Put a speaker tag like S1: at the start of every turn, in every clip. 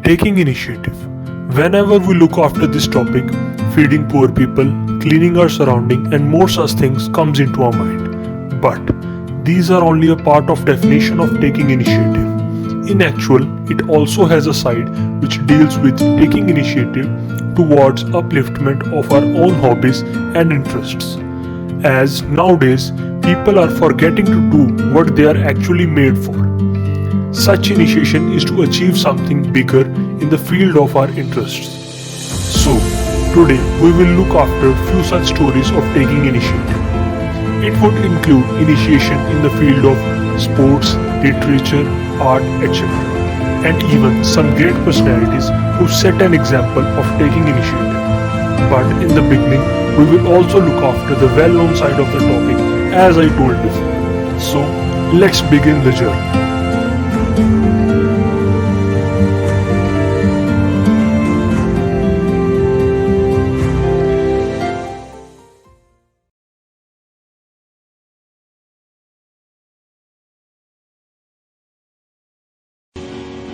S1: Taking initiative. Whenever we look after this topic, feeding poor people, cleaning our surrounding, and more such things comes into our mind. But these are only a part of definition of taking initiative. In actual, it also has a side which deals with taking initiative towards upliftment of our own hobbies and interests. As nowadays, people are forgetting to do what they are actually made for. Such initiation is to achieve something bigger in the field of our interests. So, today we will look after few such stories of taking initiative. It would include initiation in the field of sports, literature, art, etc. And even some great personalities who set an example of taking initiative. But in the beginning, we will also look after the well-known side of the topic as I told before. So, let's begin the journey.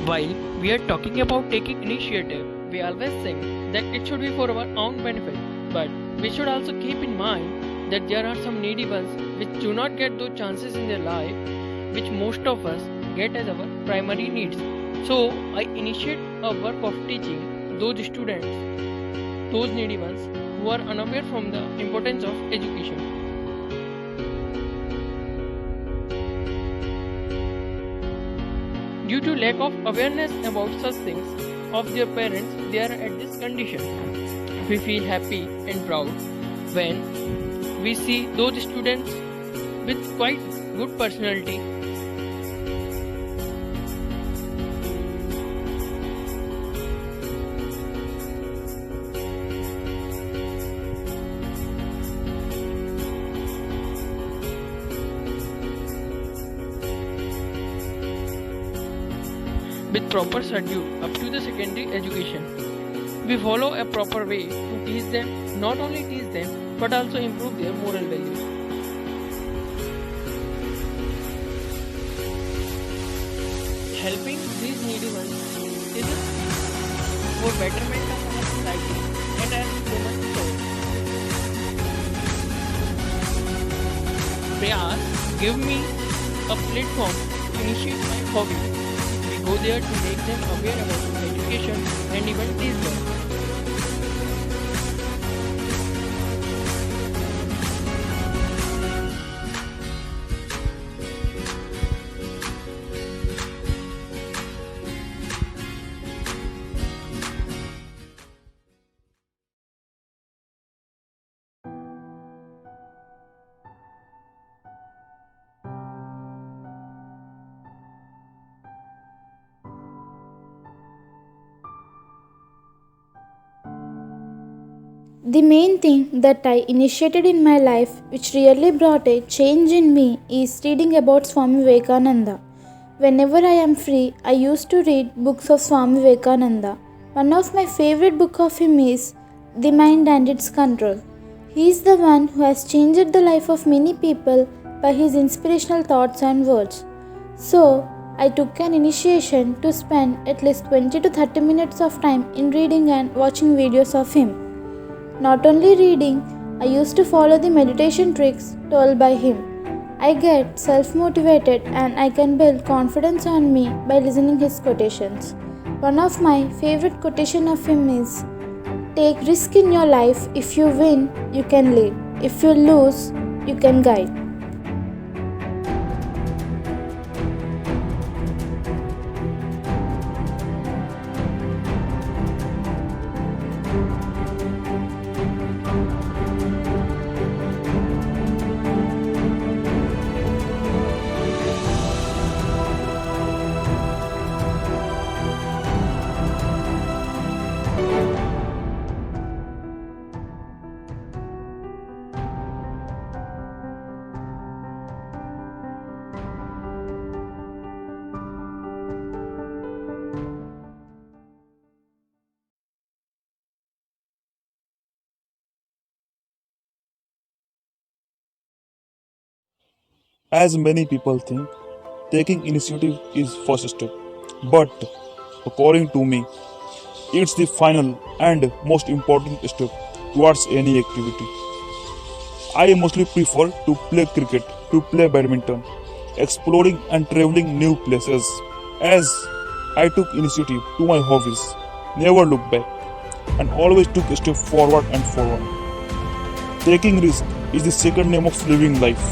S2: While we are talking about taking initiative, we always think that it should be for our own benefit. But we should also keep in mind that there are some needy ones which do not get those chances in their life, which most of us get as our primary needs. So I initiate a work of teaching those students, those needy ones who are unaware from the importance of education. Due to lack of awareness about such things of their parents, they are at this condition. We feel happy and proud when we see those students with quite good personality with proper schedule up to the secondary education. We follow a proper way to teach them, not only teach them, but also improve their moral values. Helping these needy ones is for betterment of our society and as so much so. Prayas give me a platform to initiate my hobby. We go there to make them aware about education and even teach them.
S3: The main thing that I initiated in my life, which really brought a change in me, is reading about Swami Vivekananda. Whenever I am free, I used to read books of Swami Vivekananda. One of my favorite book of him is The Mind and Its Control. He is the one who has changed the life of many people by his inspirational thoughts and words. So, I took an initiation to spend at least 20 to 30 minutes of time in reading and watching videos of him. Not only reading, I used to follow the meditation tricks told by him. I get self-motivated and I can build confidence on me by listening his quotations. One of my favorite quotation of him is, "Take risk in your life. If you win, you can lead. If you lose, you can guide."
S4: As many people think, taking initiative is first step. But According to me, it's the final and most important step towards any activity. I mostly prefer to play cricket, to play badminton, exploring and traveling new places. As I took initiative to my hobbies, never looked back, and always took a step forward and forward. Taking risk is the second name of living life.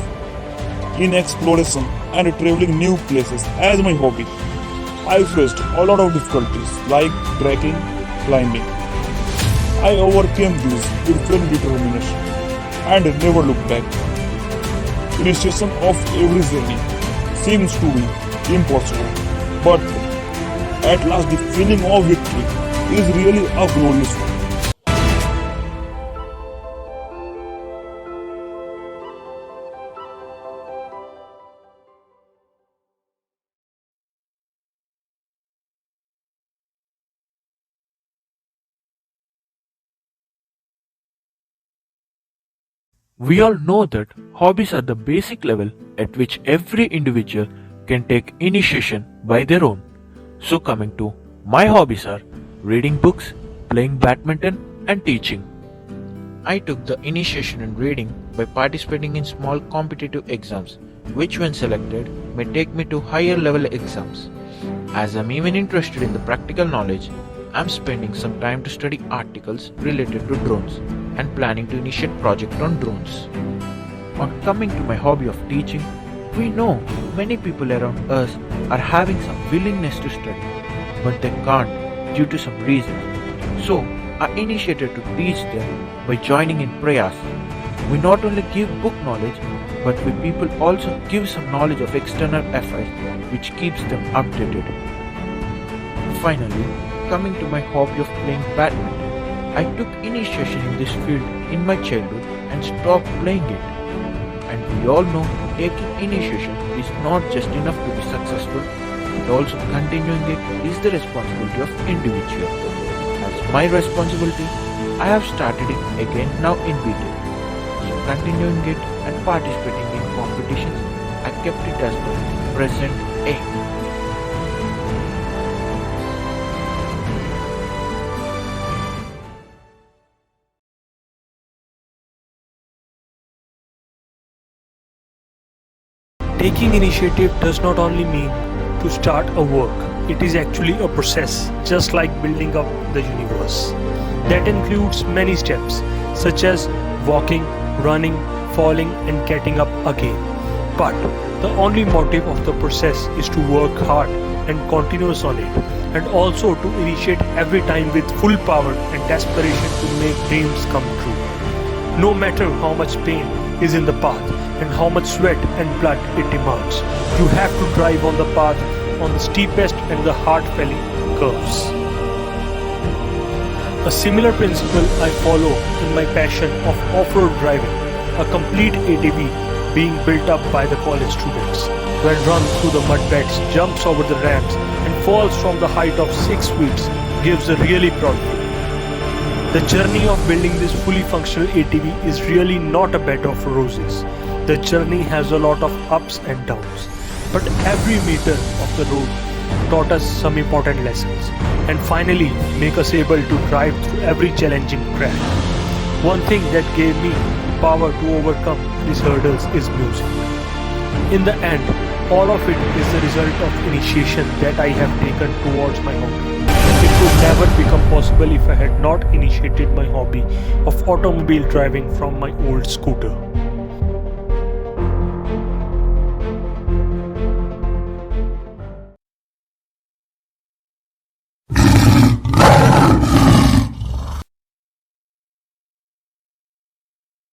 S4: In exploration and traveling new places as my hobby, I faced a lot of difficulties like trekking, climbing. I overcame these with firm determination and never looked back. Initiation of every journey seems to be impossible, but at last the feeling of victory is really a glorious one.
S5: We all know that hobbies are the basic level at which every individual can take initiation by their own. So, coming to my hobbies are reading books, playing badminton, and teaching. I took the initiation in reading by participating in small competitive exams, which, when selected, may take me to higher level exams. As I'm even interested in the practical knowledge, I'm spending some time to study articles related to drones and planning to initiate project on drones. On coming to my hobby of teaching, we know many people around us are having some willingness to study, but they can't due to some reasons. So I initiated to teach them by joining in prayas. We not only give book knowledge, but we people also give some knowledge of external affairs which keeps them updated. Finally, coming to my hobby of playing badminton, I took initiation in this field in my childhood and stopped playing it. And we all know taking initiation is not just enough to be successful, but also continuing it is the responsibility of individual. As my responsibility, I have started it again now in BTech. So continuing it and participating in competitions, I kept it as my present aim.
S1: Taking initiative does not only mean to start a work, it is actually a process, just like building up the universe. That includes many steps, such as walking, running, falling, and getting up again. But the only motive of the process is to work hard and continuous on it, and also to initiate every time with full power and desperation to make dreams come true. No matter how much pain is in the path and how much sweat and blood it demands, you have to drive on the path on the steepest and the heart-felling curves. A similar principle I follow in my passion of off-road driving, a complete ATV being built up by the college students. When run through the mud beds, jumps over the ramps and falls from the height of 6 feet gives a really proud feeling. The journey of building this fully functional ATV is really not a bed of roses. The journey has a lot of ups and downs, but every meter of the road taught us some important lessons and finally make us able to drive through every challenging crack. One thing that gave me power to overcome these hurdles is music. In the end, all of it is the result of initiation that I have taken towards my hobby. It would never become possible if I had not initiated my hobby of automobile driving from my old scooter.